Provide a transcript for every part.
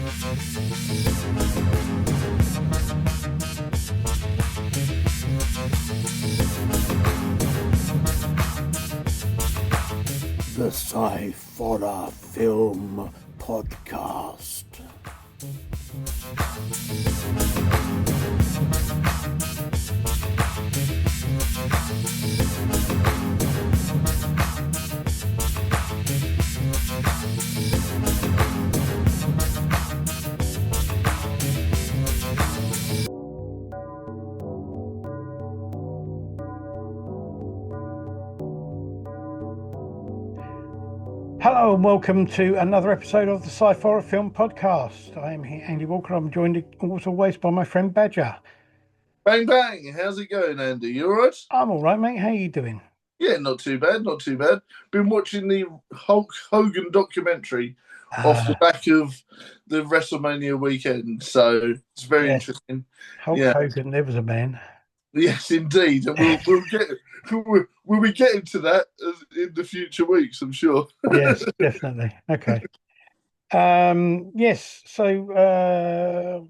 The Sciforror Film Podcast. Hello and welcome to another episode of the Sciforror Film Podcast. I am here, Andy Walker. I'm joined as always by my friend Badger. Bang, bang. How's it going, Andy? You all right? I'm all right, mate. How are you doing? Yeah, not too bad, not too bad. Been watching the Hulk Hogan documentary off the back of the WrestleMania weekend, so it's very interesting. Hulk Hogan, there was a man. Yes, indeed. And we'll be getting to that in the future weeks, I'm sure. Yes, definitely. Okay. Yes, so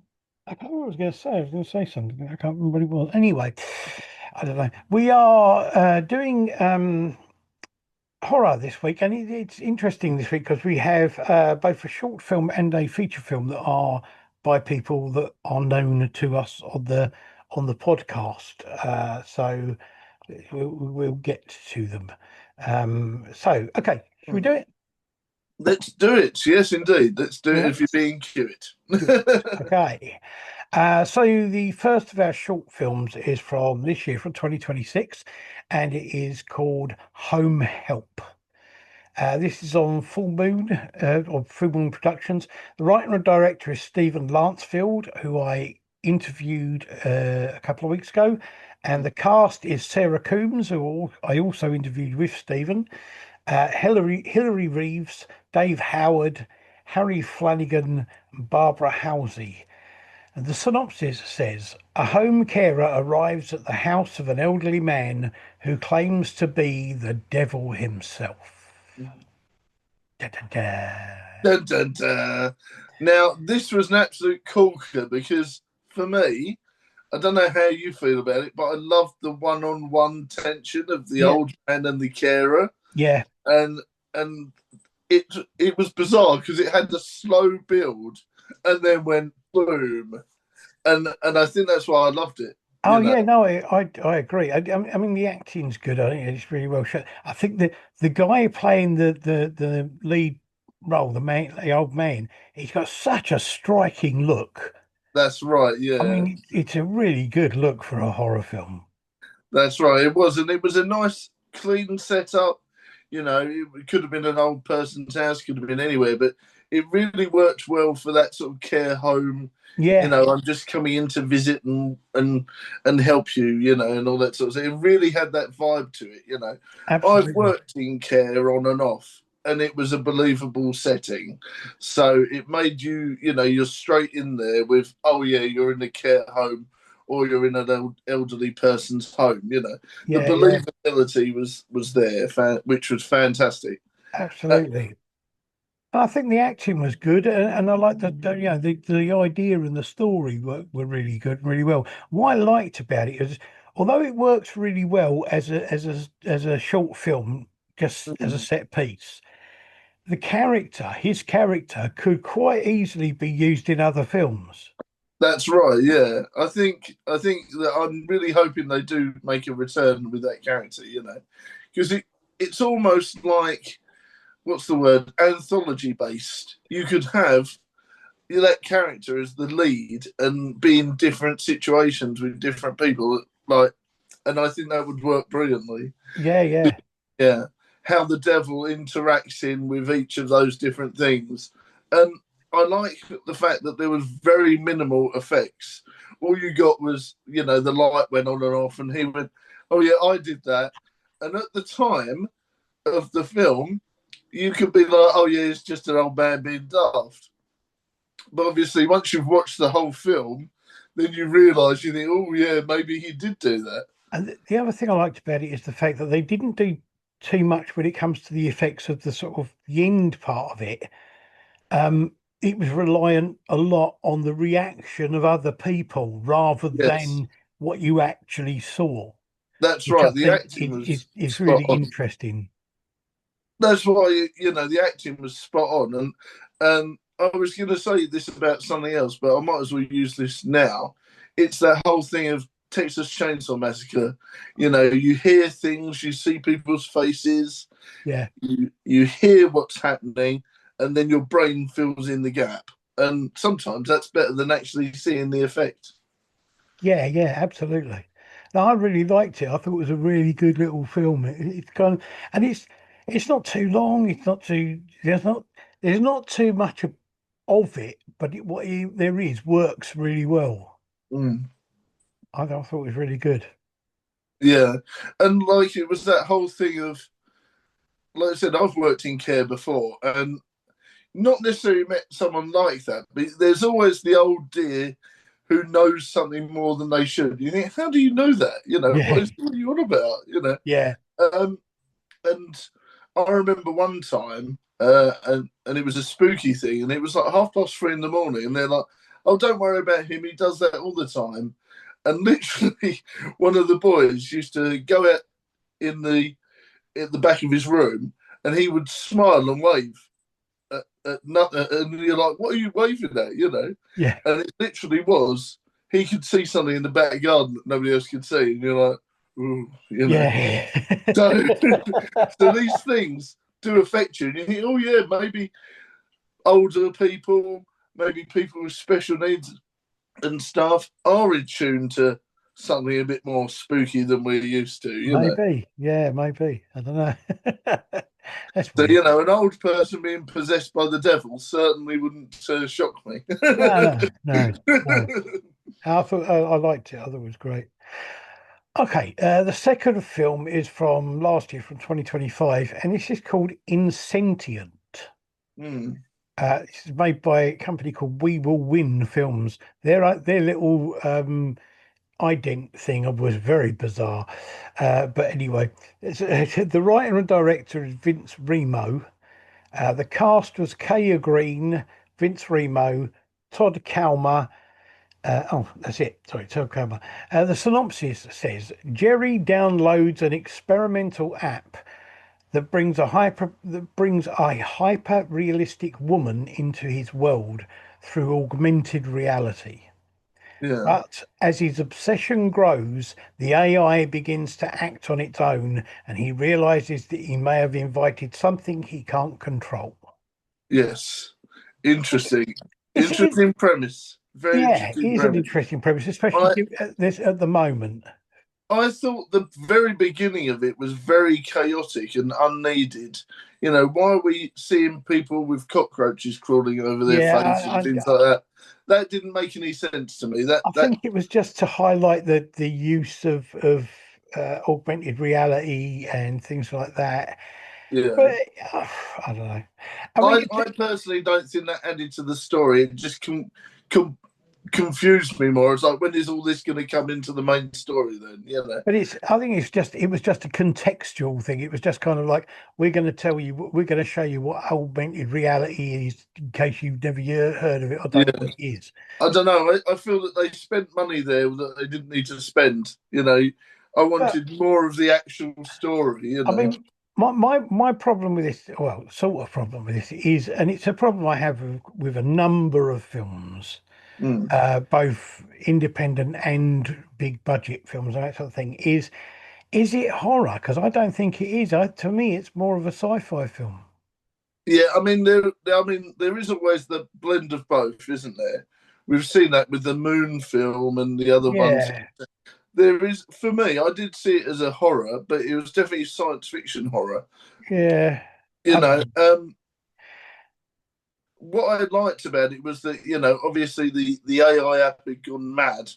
I can't remember what I was going to say. I was going to say something. I can't remember what it was. Anyway, I don't know. We are doing horror this week, and it's interesting this week because we have both a short film and a feature film that are by people that are known to us on the podcast. So we'll get to them. So, okay, should we do it? Let's do it. Yes, indeed. Let's do it if you're being cute. Okay. So the first of our short films is from this year, from 2026, and it is called Home Help. This is on Full Moon, or Full Moon Productions. The writer and director is Stephen Lansfield, who I interviewed a couple of weeks ago, and the cast is Sarah Coombs, who I also interviewed with Stephen, Hilary Reeves, Dave Howard, Harry Flanagan, and Barbara Halsey. And the synopsis says, a home carer arrives at the house of an elderly man who claims to be the devil himself. Da, da, da. Dun, dun, dun. Now, this was an absolute corker because for me, I don't know how you feel about it, but I loved the one-on-one tension of the old man and the carer. Yeah. And it was bizarre because it had the slow build and then went boom. And I think that's why I loved it. Oh, yeah, no, I agree. I mean, the acting's good. I think it's really well shot. I think the guy playing the lead role, the old man, he's got such a striking look. That's right, yeah. I mean, it's a really good look for a horror film. That's right. It was, and it was a nice, clean setup. You know, it could have been an old person's house, could have been anywhere, but it really worked well for that sort of care home. Yeah. You know, I'm just coming in to visit and help you, you know, and all that sort of thing. It really had that vibe to it, you know. Absolutely. I've worked in care on and off, and it was a believable setting. So it made you, you know, you're straight in there with, oh, yeah, you're in a care home or you're in an elderly person's home, you know. The believability was there, which was fantastic. Absolutely. I think the acting was good, and I like the idea and the story were really good, really well. What I liked about it is, although it works really well as a short film, just as a set piece, his character could quite easily be used in other films. That's right, yeah. I think that I'm really hoping they do make a return with that character, you know, because it's almost like, what's the word, anthology based. You could have that character as the lead and be in different situations with different people, and I think that would work brilliantly. Yeah. How the devil interacts in with each of those different things. And I like the fact that there was very minimal effects. All you got was, you know, the light went on and off and he went, oh yeah, I did that. And at the time of the film, you could be like, oh yeah, it's just an old man being daft. But obviously, once you've watched the whole film, then you realise, you think, oh yeah, maybe he did do that. And the other thing I liked about it is the fact that they didn't do too much when it comes to the effects of the sort of the end part of it. it was reliant a lot on the reaction of other people rather Yes, than what you actually saw, that's which I right. The think acting was is spot really on. interesting. That's why the acting was spot on. And I was going to say this about something else, but I might as well use this now. It's that whole thing of Texas Chainsaw Massacre. You hear things, you see people's faces, Yeah, you hear what's happening, and then your brain fills in the gap. And sometimes that's better than actually seeing the effect. yeah, yeah, absolutely. No, I really liked it. I thought it was a really good little film. It's kind of, and it's not too long. It's not too there's not too much of it, but there is works really well. Mm. I thought it was really good. Yeah, and like it was that whole thing of, like I said, I've worked in care before, and not necessarily met someone like that, but there's always the old dear who knows something more than they should. You think, how do you know that? Yeah, What are you on about? yeah, Um, and I remember one time, and it was a spooky thing, and it was like 3:30 in the morning, and they're like, "Oh, don't worry about him. He does that all the time." And literally, one of the boys used to go out in the back of his room, and he would smile and wave at nothing, and you're like, "What are you waving at?" yeah, And it literally was, he could see something in the back garden that nobody else could see, and you're like, "Ooh," yeah, So, so these things do affect you, and you think, "Oh yeah, maybe older people, maybe people with special needs and stuff are in tune to something a bit more spooky than we're used to." maybe, yeah, maybe. I don't know. That's So, weird. an old person being possessed by the devil certainly wouldn't shock me. No, no, no, no. I thought I liked it. I thought it was great. Okay, the second film is from last year, from 2025, and this is called Insentient. Hmm. This is made by a company called We Will Win Films. Their little ident thing was very bizarre, but anyway, the writer and director is Vince Remo. The cast was Kaya Green, Vince Remo, Todd Kalmer. That's it. Sorry, Todd Kalmer. The synopsis says Jerry downloads an experimental app that brings a hyper realistic woman into his world through augmented reality. Yeah. But as his obsession grows, the AI begins to act on its own, and he realizes that he may have invited something he can't control. Yes. Interesting. It's Interesting premise. Very yeah, it interesting is an premise. interesting premise, especially I at this at the moment. I thought the very beginning of it was very chaotic and unneeded. Why are we seeing people with cockroaches crawling over their Yeah, face and things like that? That didn't make any sense to me. That I that think it was just to highlight the use of augmented reality and things like that. yeah. But I don't know. I mean, I personally don't think that added to the story. It just confused me more. It's like, when is all this going to come into the main story then? but I think it was just a contextual thing. It was just kind of like we're going to show you what augmented reality is in case you've never heard of it or don't know Yeah. what it is. I don't know. I feel that they spent money there that they didn't need to spend. I But wanted more of the actual story. I mean, my problem with this, well, sort of problem with this is, and it's a problem I have with a number of films, Mm. both independent and big budget films and that sort of thing, is it horror? Because I don't think it is. To me, it's more of a sci-fi film. Yeah, there is always the blend of both, isn't there? We've seen that with the Moon film and the other ones. Yeah, There is, for me, I did see it as a horror, but it was definitely science fiction horror. yeah. You I don't know, know. what I liked about it was that, obviously the AI app had gone mad,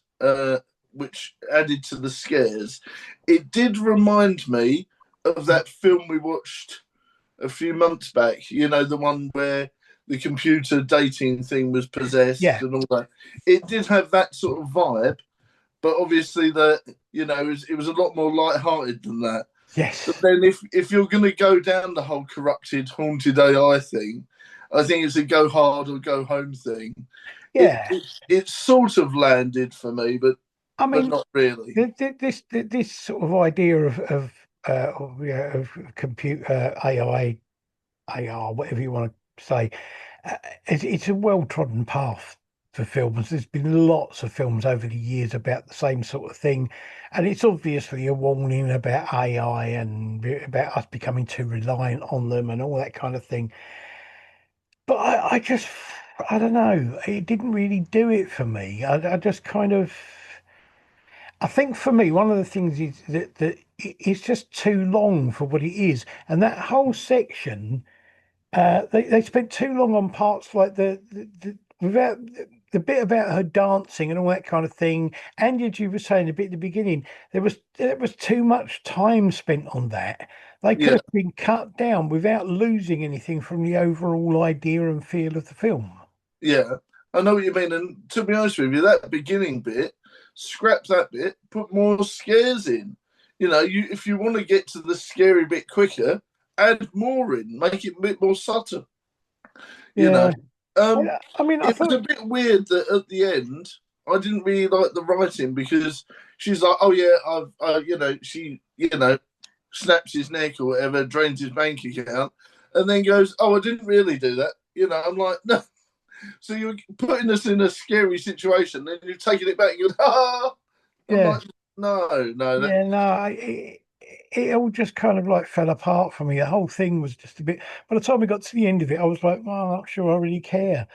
which added to the scares. It did remind me of that film we watched a few months back, the one where the computer dating thing was possessed Yeah, and all that. It did have that sort of vibe, but obviously it was a lot more light-hearted than that. But yes, then if you're going to go down the whole corrupted, haunted AI thing, I think it's a go hard or go home thing. It Yeah. it, it sort of landed for me, I but mean, not really. this sort of idea of computer AI, AR, whatever you want to say, it's a well-trodden path for films. There's been lots of films over the years about the same sort of thing, and it's obviously a warning about AI and about us becoming too reliant on them and all that kind of thing. But I just, I don't know, it didn't really do it for me. I just kind of. I think for me, one of the things is that it's just too long for what it is, and that whole section, they spent too long on parts like the without the bit about her dancing and all that kind of thing. And as you were saying a bit at the beginning, there was too much time spent on that. They could Yeah, have been cut down without losing anything from the overall idea and feel of the film. yeah. I know what you mean. And to be honest with you, that beginning bit, scrap that bit, put more scares in. You if you want to get to the scary bit quicker, add more in, make it a bit more subtle. You know, Yeah, um, I mean, I it was thought, a bit weird that at the end, I didn't really like the writing because she's like, "Oh yeah, she, snaps his neck or whatever, drains his bank account, and then goes, "Oh, I didn't really do that." I'm like, "No." So you're putting us in a scary situation, then you're taking it back. And you're, "Ah." I'm yeah. like, "No, no, that, Yeah, no, it all just kind of like fell apart for me. The whole thing was just a bit. By the time we got to the end of it, I was like, well, I'm not sure I really care.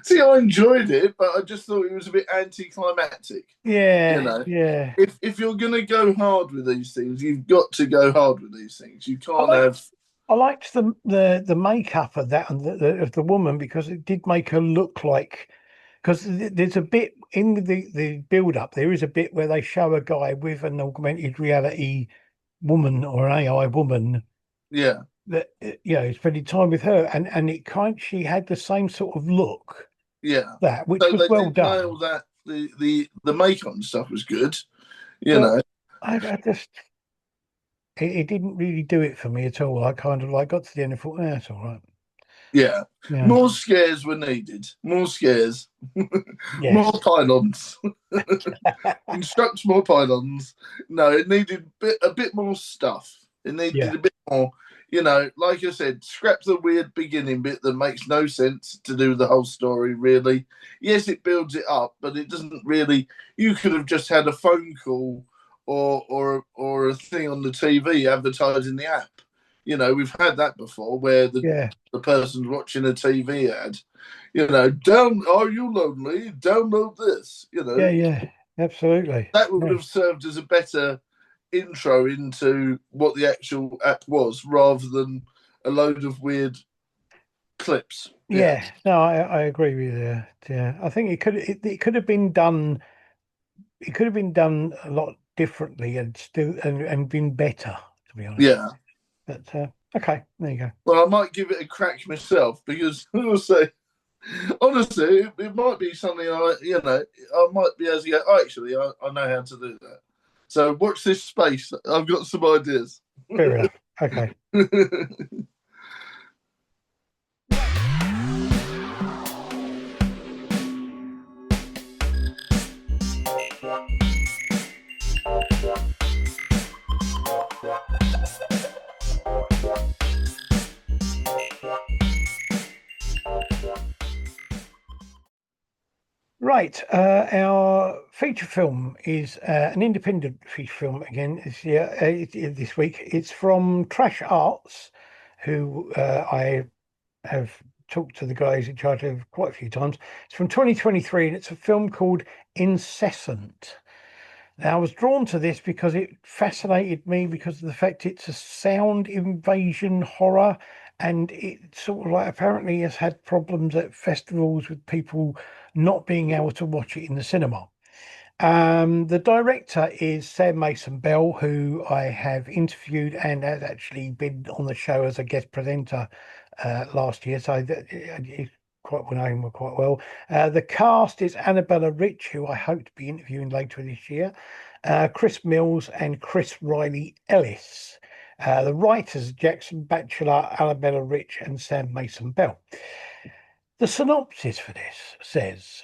See, I enjoyed it, but I just thought it was a bit anticlimactic. You Yeah, know, yeah. if you're gonna go hard with these things, you've got to go hard with these things. You I can't like have, I liked the makeup of that and of the woman because it did make her look like. Because there's a bit in the build up, there is a bit where they show a guy with an augmented reality woman or an AI woman yeah, that spending time with her, and she had the same sort of look yeah. that which So was they well did done. nail that. The makeup and stuff was good. You But know, I just it didn't really do it for me at all. I kind of like got to the end and thought, yeah, it's all right. yeah. Yeah. More scares were needed. More scares. More Yes. pylons. Construct more pylons. No, it needed a bit more stuff. It needed Yeah. a bit more. Like I said, scrap the weird beginning bit that makes no sense to do the whole story. Really, yes, it builds it up, but it doesn't really. You could have just had a phone call or a thing on the TV advertising the app. We've had that before, where Yeah. the person's watching a TV ad. Down. Are you lonely? Download this. Yeah. Yeah. Absolutely. That would Yeah. have served as a better intro into what the actual app was rather than a load of weird clips. Yeah. Yeah. No, I agree with you. Yeah. I think it could have been done. It could have been done a lot differently and still and been better, to be honest. Yeah. But okay, there you go. Well, I might give it a crack myself because I'll say, honestly, it might be something I might be able to go, oh, actually, I know how to do that. So watch this space. I've got some ideas. Fair enough. Okay. Right. Our feature film is an independent feature film again this week. It's from Trash Arts, who I have talked to the guys in charge of quite a few times. It's from 2023 and it's a film called Incessant. Now, I was drawn to this because it fascinated me because of the fact it's a sound invasion horror, and it sort of like apparently has had problems at festivals with people not being able to watch it in the cinema. The director is Sam Mason Bell, who I have interviewed and has actually been on the show as a guest presenter last year. So he's quite well known quite well. The cast is Annabella Rich, who I hope to be interviewing later this year, Chris Mills and Chris Riley Ellis. The writers Jackson Batchelor, Alabella Rich, and Sam Mason Bell. The synopsis for this says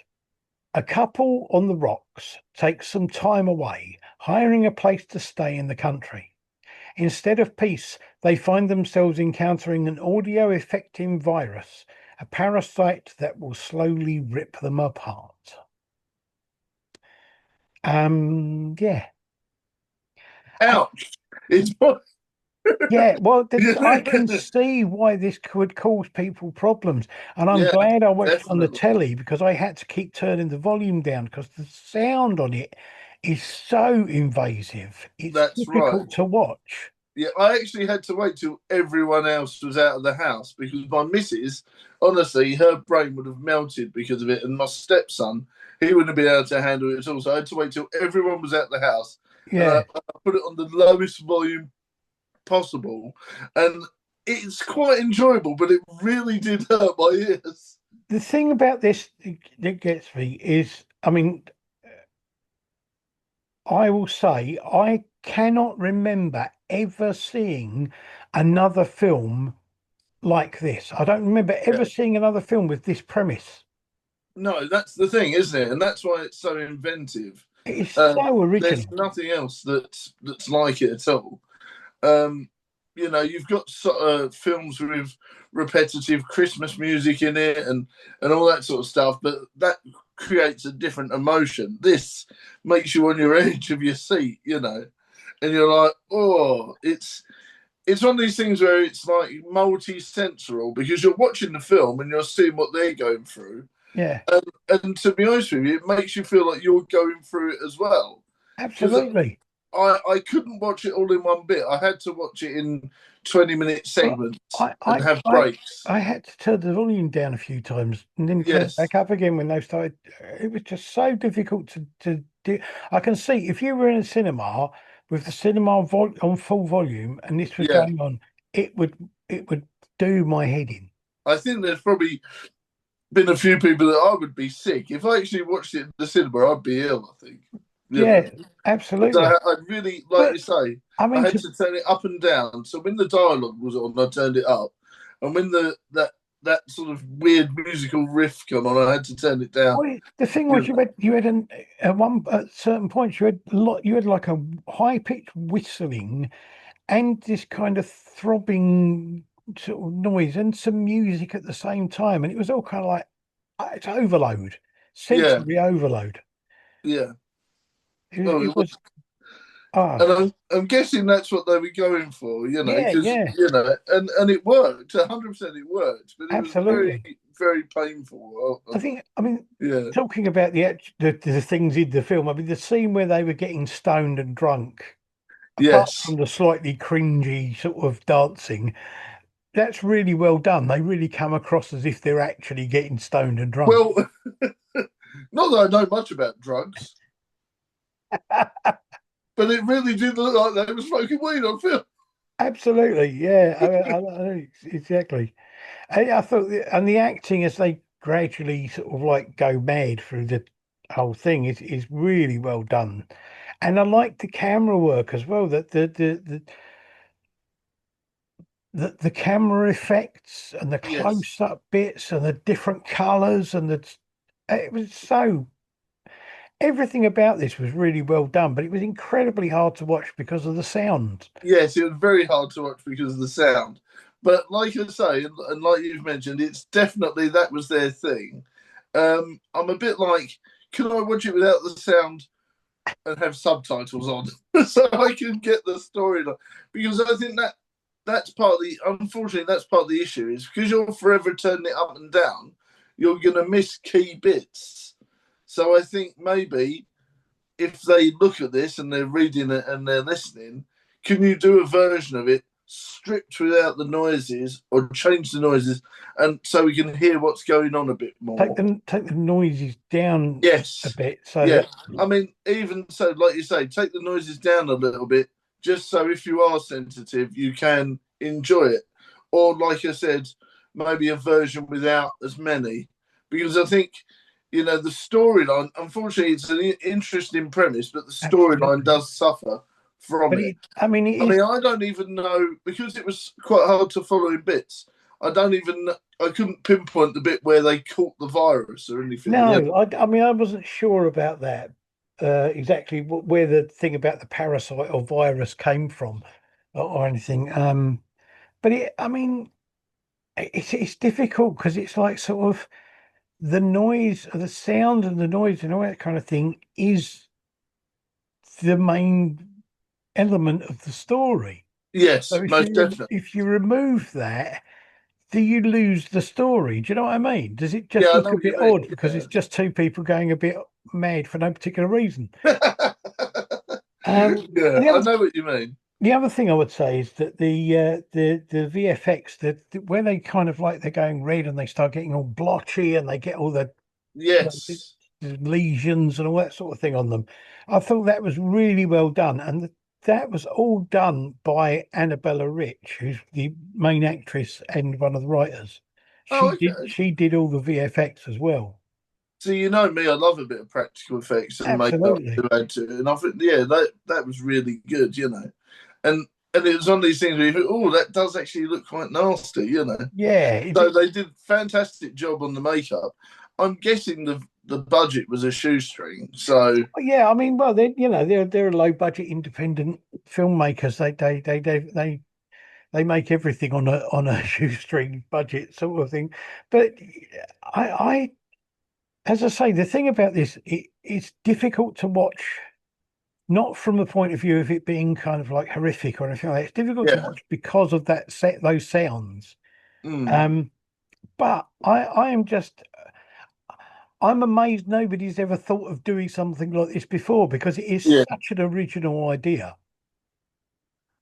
a couple on the rocks takes some time away, hiring a place to stay in the country. Instead of peace, they find themselves encountering an audio affecting virus, a parasite that will slowly rip them apart. Yeah. Ouch! It's Yeah, well, I can see why this could cause people problems. And I'm yeah, glad I watched it on the definitely. telly because I had to keep turning the volume down because the sound on it is so invasive. It's That's right. difficult to watch. Yeah, I actually had to wait till everyone else was out of the house because my missus, honestly, her brain would have melted because of it. And my stepson, he wouldn't be able to handle it at all. So I had to wait till everyone was out of the house. And Yeah. I put it on the lowest volume possible. And it's quite enjoyable, but it really did hurt my ears. The thing about this that gets me is, I mean, I will say I cannot remember ever seeing another film like this. I don't remember Yeah. ever seeing another film with this premise. No, that's the thing, isn't it? And that's why it's so inventive. It is so There's original. nothing else that's like it at all. You've got films with repetitive Christmas music in it and all that sort of stuff, but that creates a different emotion. This makes you on your edge of your seat, and you're like, oh, it's one of these things where it's like multi-sensory because you're watching the film and you're seeing what they're going through, Yeah, and to be honest with you, it makes you feel like you're going through it as well. Because absolutely. I couldn't watch it all in one bit. I had to watch it in 20-minute Well, segments I, and I, have I, breaks. I had to turn the volume down a few times and then turn it Yes. back up again when they started. It was just so difficult to do. I can see if you were in a cinema with the on full volume and this was Yeah. going on, it would it would do my head in. I think there's probably been a few people that I would be sick. If I actually watched it in the cinema, I'd be ill, I think. You know. Yeah, So absolutely. I'd really, like But you say, I I mean, had to turn it up and down. So when the dialogue was on, I turned it up. And when that sort of weird musical riff come on, I had to turn it down. the thing was You you had at certain points you had like a high pitched whistling and this kind of throbbing sort of noise and some music at the same time, and it was all kind of like it's overload, yeah, sensory overload. yeah. It, Oh, it it was. was ah And I'm guessing that's what they were going for, yeah, because yeah, and it worked. 100% it worked, but it was very, absolutely. very painful. I mean, Yeah. talking about the things in the film, I mean, the scene where they were getting stoned and drunk, apart Yes. from the slightly cringy sort of dancing, that's really well done. They really come across as if they're actually getting stoned and drunk. Well, not that I know much about drugs, but it really did look like they were smoking weed on film. Absolutely, yeah, exactly. I thought, and the acting as they gradually sort of like go mad through the whole thing is really well done, and I like the camera work as well. That the camera effects and the Yes. close up bits and the different colors and it was so everything about this was really well done, but it was incredibly hard to watch because of the sound. Yes, it was very hard to watch because of the sound. But like I say, and like you've mentioned, it's definitely that was their thing. I'm a bit like, can I watch it without the sound and have subtitles on so I can get the storyline? Because I think that's part of the unfortunately that's part of the issue is because you're forever turning it up and down, you're gonna miss key bits. So I think maybe if they look at this and they're reading it and they're listening, can you do a version of it stripped without the noises or change the noises and so we can hear what's going on a bit more? Take the noises down a Yes. bit so Yeah. that I mean, even so, like you say, take the noises down a little bit, just so if you are sensitive, you can enjoy it. Or, like I said, maybe a version without as many. Because I think, the storyline, unfortunately, it's an interesting premise, but the storyline absolutely. does suffer from But it. I mean, it I is. mean, I don't even know because it was quite hard to follow in bits. I don't even. I couldn't pinpoint the bit where they caught the virus or anything. You know? No, I mean, I wasn't sure about that exactly where the thing about the parasite or virus came from or anything. But I mean, it's difficult because it's like sort of the noise, the sound, and the noise and all that kind of thing is the main element of the story. Yes, So most definitely. if you remove that, do you lose the story? Do you know what I mean? Does it Yeah, just I look know a what bit you mean. odd because it's just two people going a bit mad for no particular reason? Yeah, And yeah, I know what you mean. the other thing I would say is that the VFX when they kind of like they're going red and they start getting all blotchy and they get all Yes. the lesions and all that sort of thing on them. I thought that was really well done, and that was all done by Annabella Rich, who's the main actress and one of the writers. Oh, okay. She did all the VFX as well. So you know me, I love a bit of practical effects and makeup Absolutely. to add to it, and I think yeah, that was really good, you know, and it was one of these things where you think, oh, that does actually look quite nasty, you know. Yeah, So they did a fantastic job on the makeup. I'm guessing the budget was a shoestring, so yeah. I mean, well, they're low budget independent filmmakers. They make everything on a shoestring budget sort of thing. But I as I say, the thing about this, it's difficult to watch, not from the point of view of it being kind of like horrific or anything like that. It's difficult to yeah. watch because of those sounds. Mm, Um, but I am just I'm amazed nobody's ever thought of doing something like this before because it is yeah. such an original idea.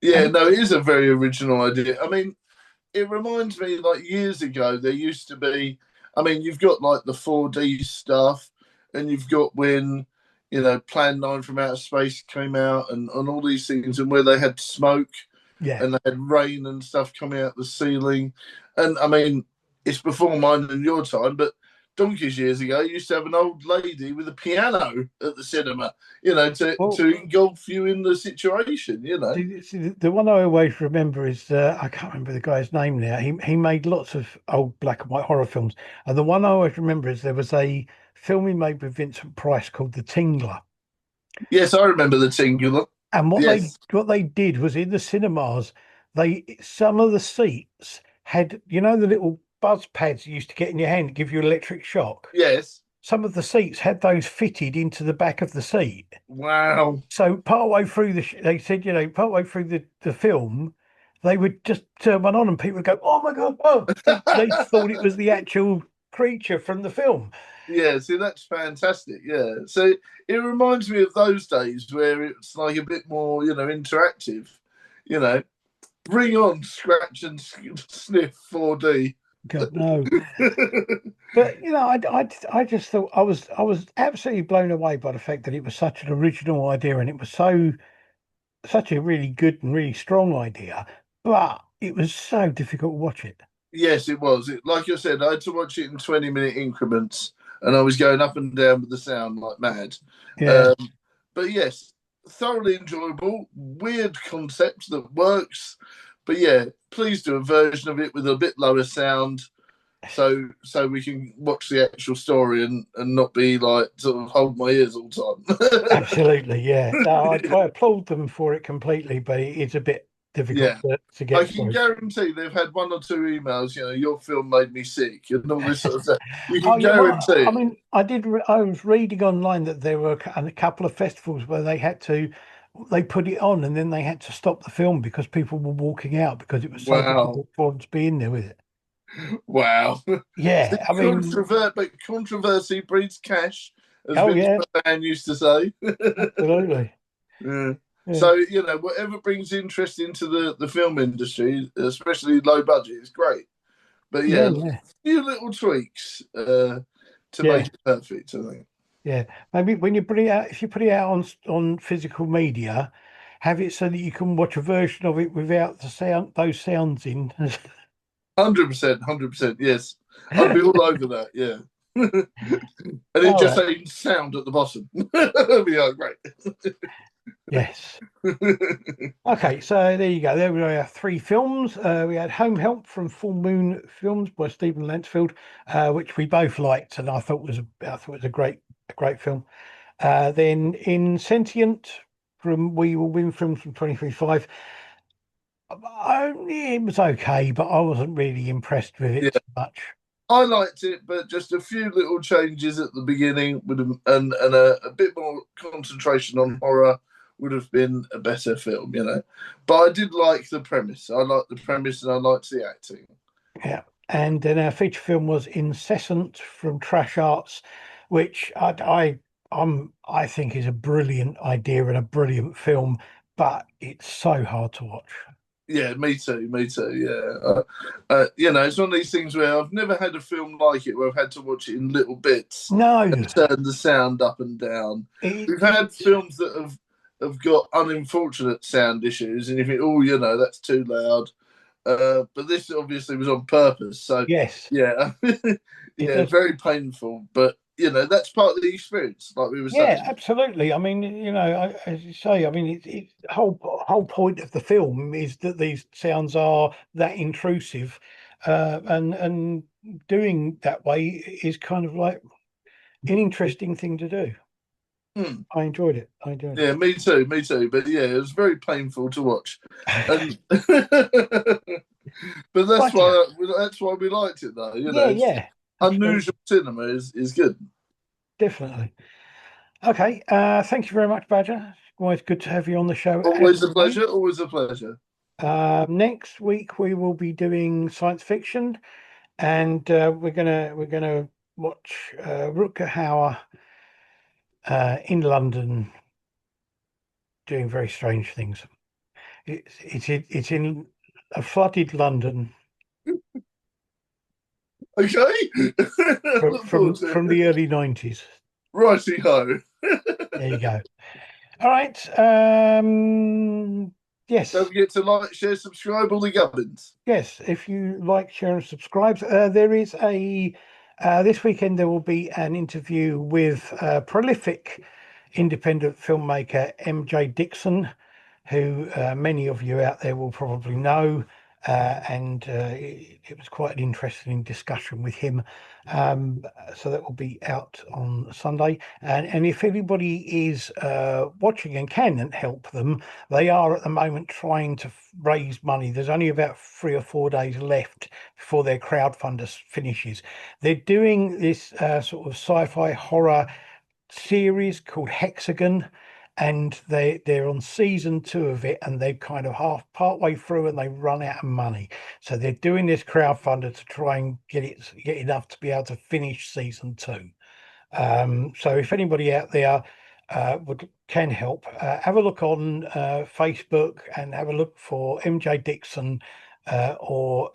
Yeah, And no, it is a very original idea. I mean, it reminds me like years ago there used to be, I mean, you've got like the 4D stuff and you've got when Plan 9 from Outer Space came out and all these things and where they had smoke yeah. and they had rain and stuff coming out the ceiling. And I mean, it's before mine and your time, but donkeys years ago, you used to have an old lady with a piano at the cinema, Well, to engulf you in the situation. the one I always remember is I can't remember the guy's name now. He made lots of old black and white horror films, and the one I always remember is there was a film he made with Vincent Price called The Tingler. Yes, I remember the singular. And Yes, what they did was in the cinemas, they some of the seats had the little buzz pads you used to get in your hand to give you electric shock. yes. Some of the seats had those fitted into the back of the seat. Wow. So partway through they said, partway through the film, they would just turn one on and people would go, "Oh my God!" Oh, they thought it was the actual creature from the film. Yeah, see, that's fantastic. Yeah. So it reminds me of those days where it's like a bit more, interactive. You know, bring on scratch and sniff 4D. God no. But I just thought I was absolutely blown away by the fact that it was such an original idea and it was such a really good and really strong idea, but it was so difficult to watch it. Yes, it was. Like I said, I had to watch it in 20-minute increments and I was going up and down with the sound like mad. Yeah, Um, but yes, thoroughly enjoyable, weird concept that works. But yeah, please do a version of it with a bit lower sound so we can watch the actual story and not be like sort of hold my ears all the absolutely. Yeah, no, time. I applaud them for it completely, but it's a bit difficult Yeah. to I get can through. guarantee they've had one or two emails, your film made me sick and all this sort of stuff. You Oh can yeah, well, I guarantee. mean, I was reading online that there were a couple of festivals where they put it on and then they had to stop the film because people were walking out because it was so Wow. difficult for them to be in there with it. Wow. See, Yeah, I mean, but controversy breeds cash, as oh Vince yeah, McMahon used to say. absolutely. Yeah. Yeah, So, whatever brings interest into the film industry, especially low budget, is great. But yeah, yeah, yeah, a few little tweaks to make yeah, it perfect, I think. yeah. Maybe when you put it out, if you put it out on physical media, have it so that you can watch a version of it without those sounds in. 100%, 100%, yes. I'd be all over that, yeah. And it All just right. ain't sound at the bottom. It'd be like, great. Yes. Okay, so there you go. There were our three films. We had Home Help from Full Moon Films by Stephen Lansfield, which we both liked, and I thought was a great film. Then Insentient from We Will Win Films from 2035. It was okay, but I wasn't really impressed with Yeah, it too much. I liked it, but just a few little changes at the beginning would have, and a bit more concentration on horror would have been a better film, you know. But I did like the premise. I liked the premise and I liked the acting. Yeah. And then our feature film was Incessant from Trash Arts, which I think is a brilliant idea and a brilliant film, but it's so hard to watch. Yeah, me too. Me too. Yeah, you know, it's one of these things where I've never had a film like it where I've had to watch it in little bits No, and turn the sound up and down. We've had it's films that have got unfortunate sound issues, and you think, oh, you know, that's too loud. But this obviously was on purpose. So yes, yeah, it yeah, does. very painful. But you know, that's part of the experience, like we were Yeah, saying. absolutely. I mean, as you say, I mean, it's whole point of the film is that these sounds are that intrusive, and doing that way is kind of like an interesting thing to do. Hmm. I enjoyed it. I enjoyed it. Yeah, me too, me too. But yeah, it was very painful to watch, and but Gotcha. that's why we liked it, though. You know, Yeah, it's yeah, absolutely, unusual cinema is good. definitely. Okay. Thank you very much, Badger. Always good to have you on the show as Always a always. pleasure. Always a pleasure. Next week we will be doing science fiction, and we're gonna watch Rutger Hauer in London doing very strange things. It's in a flooded London Okay, from look forward from to from it. the early 90s. Righty ho. There you go. All right. Don't Yes. forget to like, share, subscribe, all the gubbins. Yes, if you like, share, and subscribe, there is a this weekend there will be an interview with prolific independent filmmaker MJ Dixon, who many of you out there will probably know. And it was quite an interesting discussion with him. So that will be out on Sunday. And if anybody is watching and can help them, they are at the moment trying to raise money. There's only about 3 or 4 days left before their crowdfunder finishes. They're doing this sort of sci-fi horror series called Hexagon, and they're on season 2 of it, and they've kind of part way through and they've run out of money. So they're doing this crowdfunder to try and get enough to be able to finish season 2. So if anybody out there can help, have a look on Facebook and have a look for MJ Dixon, or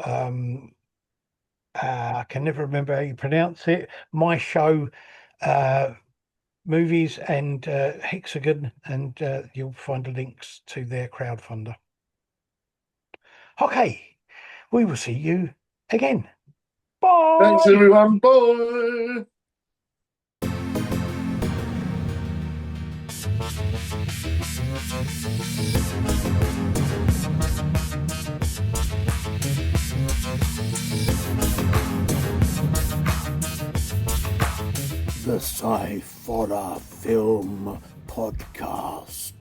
I can never remember how you pronounce it. My show. Movies and Hexagon, and you'll find links to their crowdfunder. Okay, we will see you again. Thanks, Bye. everyone. Bye. The Sciforror Film Podcast.